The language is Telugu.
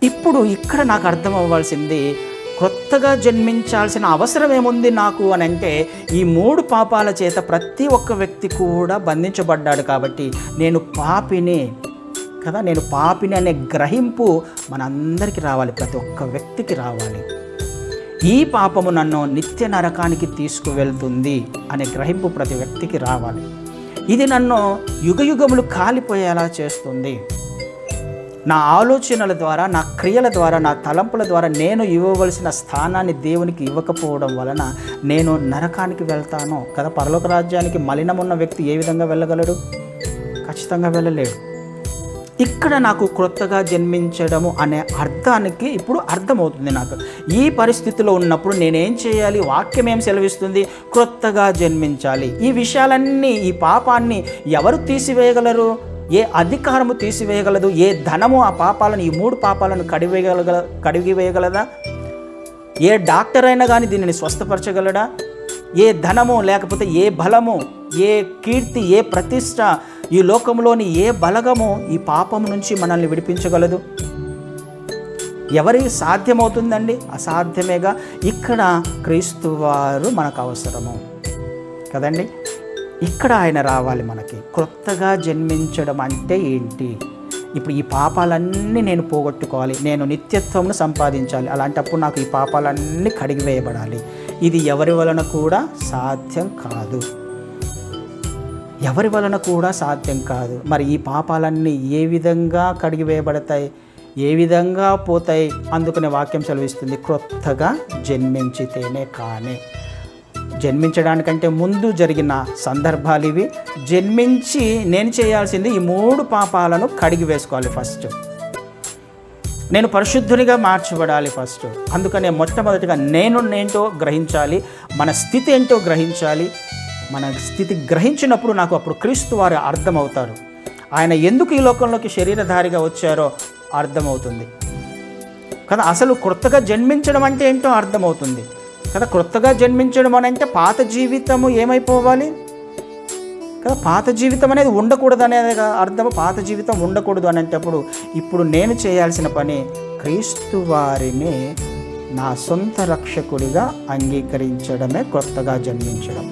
ఇప్పుడు ఇక్కడ నాకు అర్థం అవ్వాల్సింది, క్రొత్తగా జన్మించాల్సిన అవసరం ఏముంది నాకు అని అంటే, ఈ 3 పాపాల చేత ప్రతి ఒక్క వ్యక్తి కూడా బంధించబడ్డాడు. కాబట్టి నేను పాపిని కదా, నేను పాపిని అనే గ్రహింపు మనందరికీ రావాలి, ప్రతి ఒక్క వ్యక్తికి రావాలి. ఈ పాపము నన్ను నిత్య నరకానికి తీసుకువెళ్తుంది అనే గ్రహింపు ప్రతి వ్యక్తికి రావాలి. ఇది నన్ను యుగయుగములు కాలిపోయేలా చేస్తుంది. నా ఆలోచనల ద్వారా, నా క్రియల ద్వారా, నా తలంపుల ద్వారా నేను ఇవ్వవలసిన స్థానాన్ని దేవునికి ఇవ్వకపోవడం వలన నేను నరకానికి వెళ్తాను కదా. పరలోక రాజ్యానికి మలినమున్న వ్యక్తి ఏ విధంగా వెళ్ళగలడు? ఖచ్చితంగా వెళ్ళలేడు. ఇక్కడ నాకు క్రొత్తగా జన్మించడము అనే అర్థానికి ఇప్పుడు అర్థమవుతుంది. నాకు ఈ పరిస్థితిలో ఉన్నప్పుడు నేనేం చేయాలి? వాక్యం ఏం సెలవిస్తుంది? క్రొత్తగా జన్మించాలి. ఈ విషయాలన్నీ, ఈ పాపాన్ని ఎవరు తీసివేయగలరు? ఏ అధికారము తీసివేయగలదు? ఏ ధనము ఆ పాపాలను, ఈ 3 పాపాలను కడిగివేయగలదా? ఏ డాక్టర్ అయినా కానీ దీనిని స్వస్థపరచగలడా? ఏ ధనము, లేకపోతే ఏ బలము, ఏ కీర్తి, ఏ ప్రతిష్ట, ఈ లోకంలోని ఏ బలగము ఈ పాపము నుంచి మనల్ని విడిపించగలదు? ఎవరికి సాధ్యమవుతుందండి? అసాధ్యమేగా. ఇక్కడ క్రీస్తు వారు మనకు అవసరము కదండి. ఇక్కడ ఆయన రావాలి మనకి. క్రొత్తగా జన్మించడం అంటే ఏంటి? ఇప్పుడు ఈ పాపాలన్నీ నేను పోగొట్టుకోవాలి, నేను నిత్యత్వంను సంపాదించాలి. అలాంటప్పుడు నాకు ఈ పాపాలన్నీ కడిగివేయబడాలి. ఇది ఎవరి వలన కూడా సాధ్యం కాదు, ఎవరి వలన కూడా సాధ్యం కాదు. మరి ఈ పాపాలన్నీ ఏ విధంగా కడిగివేయబడతాయి, ఏ విధంగా పోతాయి? అందుకనే వాక్యం సెలవిస్తుంది, క్రొత్తగా జన్మించితేనే కానీ. జన్మించడానికంటే ముందు జరిగిన సందర్భాలు ఇవి. జన్మించి నేను చేయాల్సింది ఈ 3 పాపాలను కడిగి వేసుకోవాలి. ఫస్ట్ నేను పరిశుద్ధునిగా మార్చబడాలి ఫస్ట్. అందుకనే మొట్టమొదటిగా నేనేంటో గ్రహించాలి, మన స్థితి ఏంటో గ్రహించాలి. మన స్థితి గ్రహించినప్పుడు నాకు అప్పుడు క్రీస్తు వారు అర్థమవుతారు. ఆయన ఎందుకు ఈ లోకంలోకి శరీరధారిగా వచ్చారో అర్థమవుతుంది కదా. అసలు క్రొత్తగా జన్మించడం అంటే ఏంటో అర్థమవుతుంది కదా. క్రొత్తగా జన్మించడం అని అంటే పాత జీవితము ఏమైపోవాలి కదా. పాత జీవితం అనేది ఉండకూడదు అనేది అర్థం. పాత జీవితం ఉండకూడదు అనేటప్పుడు ఇప్పుడు నేను చేయాల్సిన పని క్రీస్తు వారిని నా సొంత రక్షకుడిగా అంగీకరించడమే క్రొత్తగా జన్మించడం.